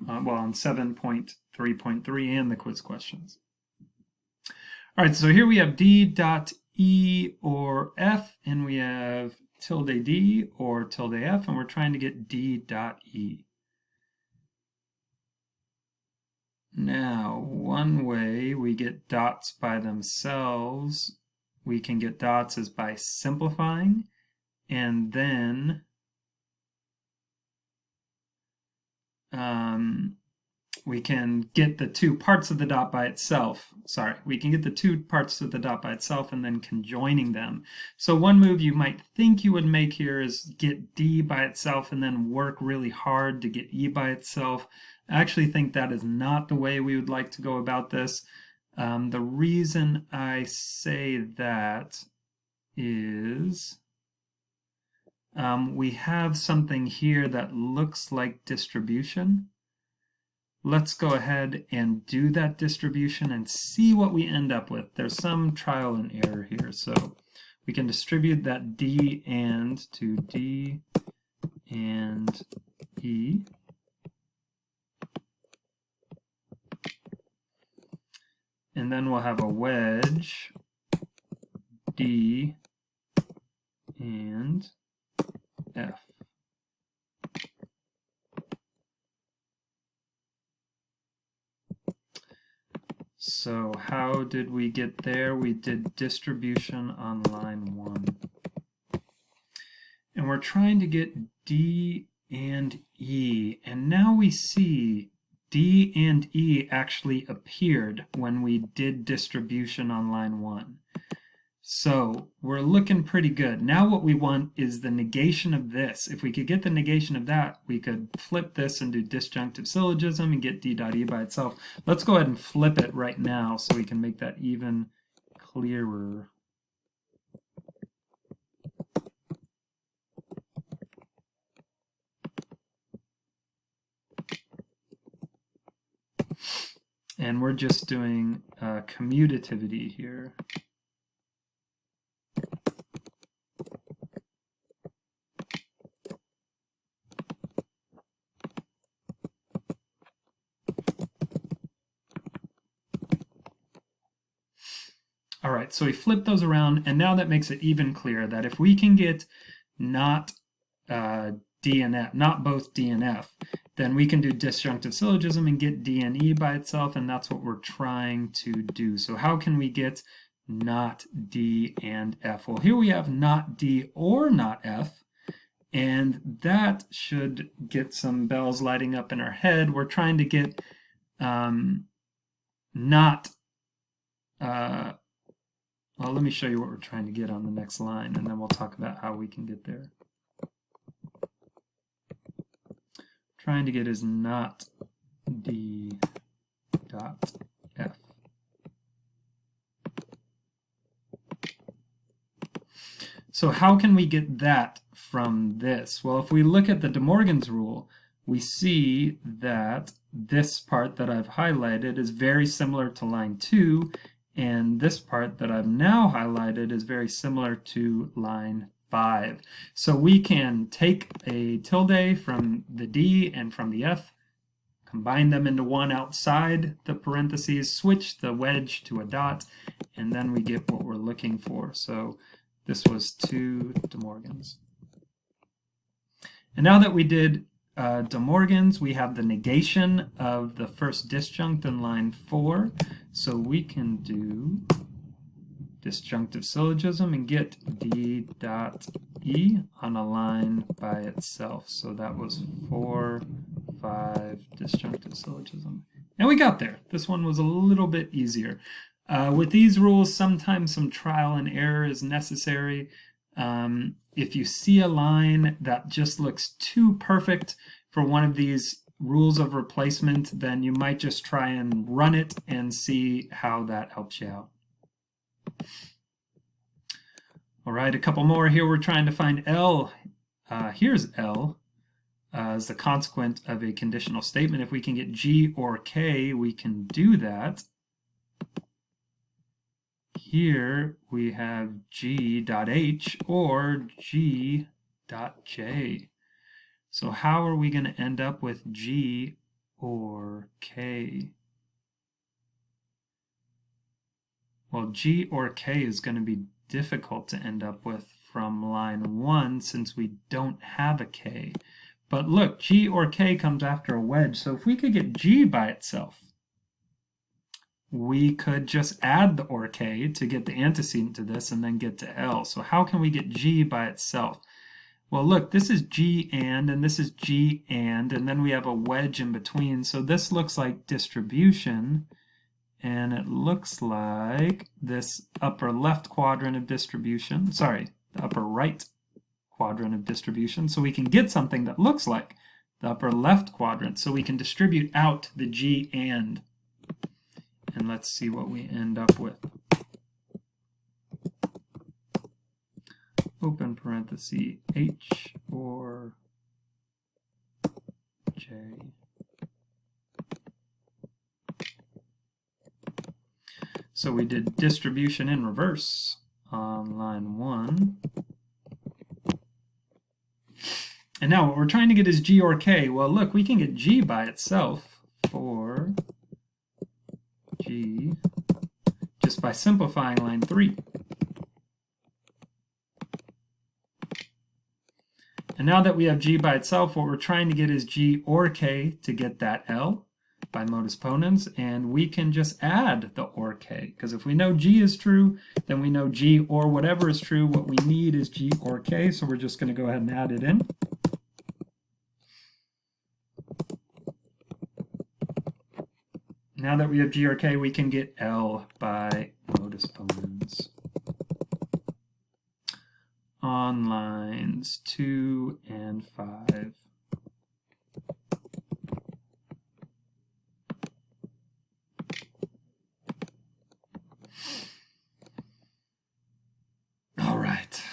On 7.3.3 and the quiz questions. All right, so here we have D dot E or F, and we have tilde D or tilde F, and we're trying to get D dot E. Now, one way we get dots by themselves, we can get dots is by simplifying, and then we can get the 2 parts of the dot by itself. We can get the 2 parts of the dot by itself and then conjoining them. So one move you might think you would make here is get D by itself and then work really hard to get E by itself. I actually think that is not the way we would like to go about this. The reason I say that is we have something here that looks like distribution. Let's go ahead and do that distribution and see what we end up with. There's some trial and error here. So we can distribute that D and to D and E. And then we'll have a wedge D and F. So how did we get there? We did distribution on line 1. And we're trying to get D and E. And now we see D and E actually appeared when we did distribution on line 1. So we're looking pretty good. Now what we want is the negation of this. If we could get the negation of that, we could flip this and do disjunctive syllogism and get d dot e by itself. Let's go ahead and flip it right now so we can make that even clearer. And we're just doing commutativity here. All right, so we flip those around, and now that makes it even clearer that if we can get not D and F, not both D and F, then we can do disjunctive syllogism and get D and E by itself, and that's what we're trying to do. So how can we get not D and F? Well, here we have not D or not F, and that should get some bells lighting up in our head. We're trying to get well, let me show you what we're trying to get on the next line, and then we'll talk about how we can get there. Trying to get is not D dot F. So how can we get that from this? Well, if we look at the De Morgan's rule, we see that this part that I've highlighted is very similar to line 2, and this part that I've now highlighted is very similar to line 5. So we can take a tilde from the D and from the F, combine them into one outside the parentheses, switch the wedge to a dot, and then we get what we're looking for. So this was 2 De Morgans. And now that we did De Morgan's, we have the negation of the first disjunct in line 4. So we can do disjunctive syllogism and get D dot E on a line by itself. So that was 4, 5, disjunctive syllogism. And we got there. This one was a little bit easier. With these rules, sometimes some trial and error is necessary. If you see a line that just looks too perfect for one of these rules of replacement, then you might just try and run it and see how that helps you out. All right, a couple more here. We're trying to find L. Here's L as the consequent of a conditional statement. If we can get G or K, we can do that. Here we have G.H or G.J. So how are we going to end up with G or K? Well, G or K is going to be difficult to end up with from line 1 since we don't have a K. But look, G or K comes after a wedge, so if we could get G by itself, we could just add the or K to get the antecedent to this and then get to L. So how can we get G by itself? Well, look, this is G and this is G and then we have a wedge in between. So this looks like distribution, and it looks like this upper left quadrant of distribution, sorry, the upper right quadrant of distribution. So we can get something that looks like the upper left quadrant. So we can distribute out the G and let's see what we end up with. Open parenthesis H or J. So we did distribution in reverse on line 1. And now what we're trying to get is G or K. Well, look, we can get G by itself for G just by simplifying line 3. And now that we have G by itself, what we're trying to get is G or K to get that L by modus ponens, and we can just add the or K, because if we know G is true, then we know G or whatever is true. What we need is G or K, so we're just going to go ahead and add it in. Now that we have G or K, we can get L by modus ponens. on lines 2 and 5. All right.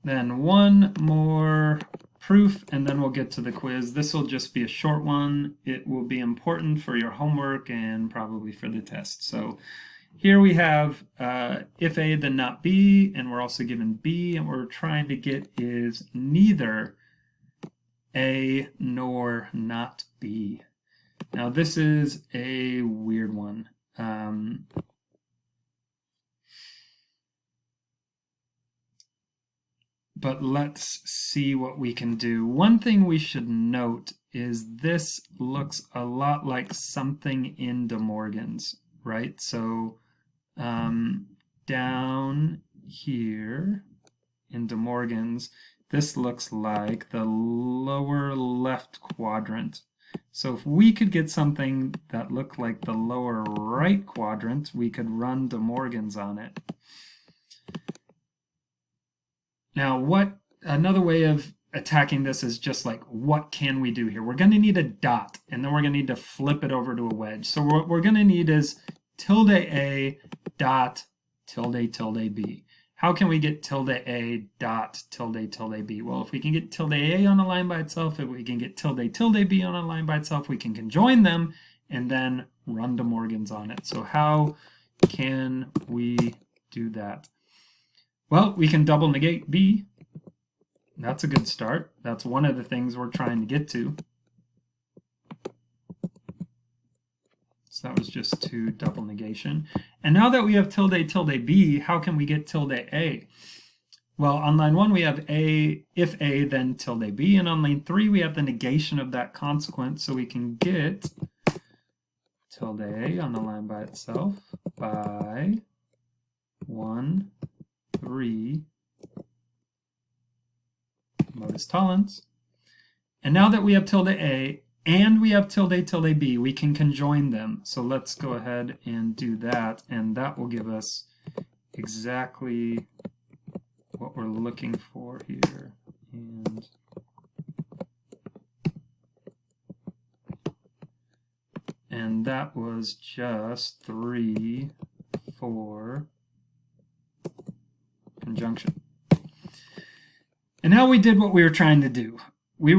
Then one more proof, and then we'll get to the quiz. This will just be a short one. It will be important for your homework and probably for the test. So here we have if A, then not B, and we're also given B, and what we're trying to get is neither A nor not B. Now this is a weird one. But let's see what we can do. One thing we should note is this looks a lot like something in De Morgan's, right? So down here in De Morgan's, this looks like the lower left quadrant. So if we could get something that looked like the lower right quadrant, we could run De Morgan's on it. Now, another way of attacking this is just like, what can we do here? We're going to need a dot, and then we're going to need to flip it over to a wedge. So what we're going to need is tilde A dot tilde tilde B. How can we get tilde A dot tilde tilde B? Well, if we can get tilde A on a line by itself, if we can get tilde tilde B on a line by itself, we can conjoin them and then run De Morgan's on it. So how can we do that? Well, we can double negate B. That's a good start. That's one of the things we're trying to get to. So that was just 2 double negation. And now that we have tilde tilde B, how can we get tilde A? Well, on line 1 we have A, if A, then tilde B. And on line 3 we have the negation of that consequence. So we can get tilde A on the line by itself by 1, 3 modus tollens. And now that we have tilde A and we have tilde tilde B, we can conjoin them. So let's go ahead and do that, and that will give us exactly what we're looking for here. And that was just 3, 4 conjunction. And now we did what we were trying to do. We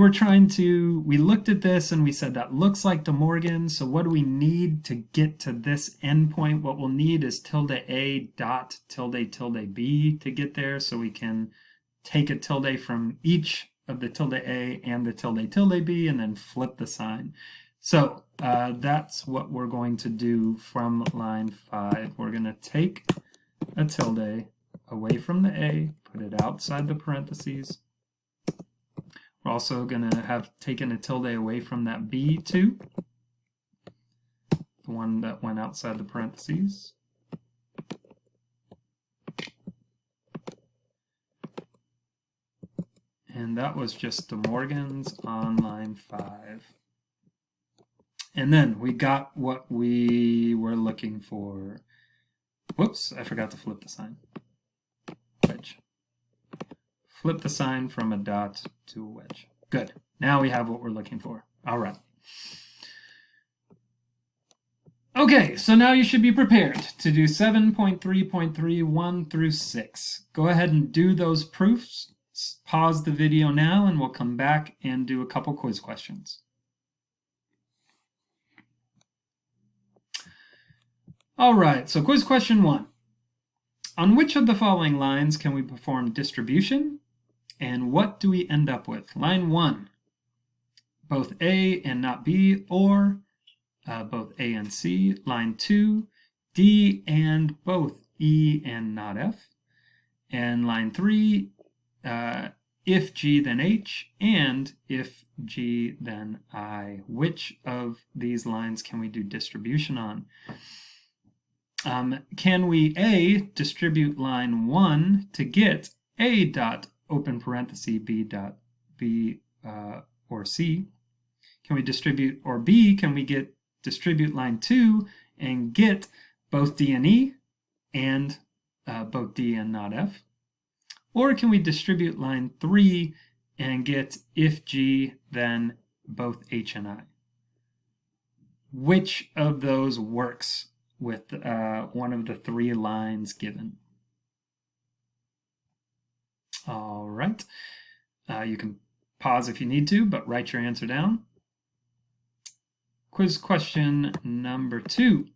looked at this and we said that looks like De Morgan, so what do we need to get to this endpoint? What we'll need is tilde A dot tilde tilde B to get there, so we can take a tilde from each of the tilde A and the tilde tilde B and then flip the sign. So that's what we're going to do from line 5. We're going to take a tilde away from the A, put it outside the parentheses. We're also going to have taken a tilde away from that B too, the one that went outside the parentheses. And that was just De Morgan's on line 5. And then we got what we were looking for. Whoops, I forgot to flip the sign. Wedge. Flip the sign from a dot to a wedge. Good. Now we have what we're looking for. All right. Okay, so now you should be prepared to do 7.3.3, 1 through 6. Go ahead and do those proofs. Pause the video now and we'll come back and do a couple quiz questions. All right, so quiz question 1. On which of the following lines can we perform distribution, and what do we end up with? Line 1, both A and not B, or both A and C. Line 2, D and both E and not F. And line 3, if G then H, and if G then I. Which of these lines can we do distribution on? Can we A, distribute line 1 to get A dot open parenthesis B dot B or C? Can we distribute, or B, can we get distribute line 2 and get both D and E and both D and not F? Or can we distribute line 3 and get if G, then both H and I? Which of those works with one of the 3 lines given? All right. You can pause if you need to, but write your answer down. Quiz question number 2.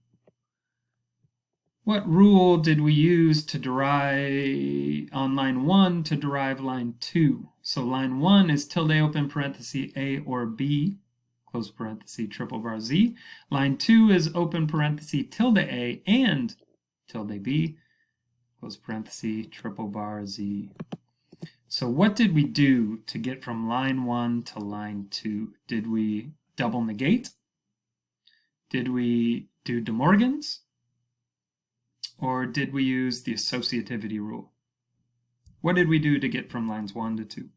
What rule did we use to derive on line 1 to derive line 2? So line 1 is tilde open parenthesis A or B, close parenthesis triple bar Z. Line 2 is open parenthesis tilde A and tilde B, close parenthesis triple bar Z. So what did we do to get from line 1 to line 2? Did we double negate? Did we do De Morgan's? Or did we use the associativity rule? What did we do to get from lines 1 to 2?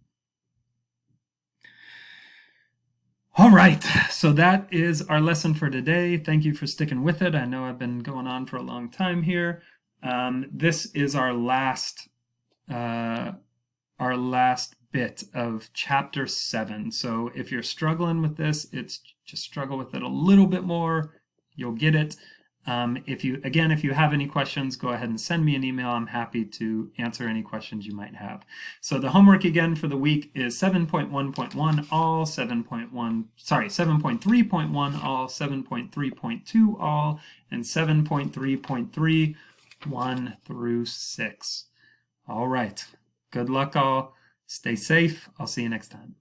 All right, so that is our lesson for today. Thank you for sticking with it. I know I've been going on for a long time here. This is our last bit of chapter 7. So if you're struggling with this, it's just struggle with it a little bit more. You'll get it. If you have any questions, go ahead and send me an email. I'm happy to answer any questions you might have. So the homework again for the week is 7.1.1 all, 7.3.1 all, 7.3.2 all, and 7.3.3 1 through 6. All right. Good luck all. Stay safe. I'll see you next time.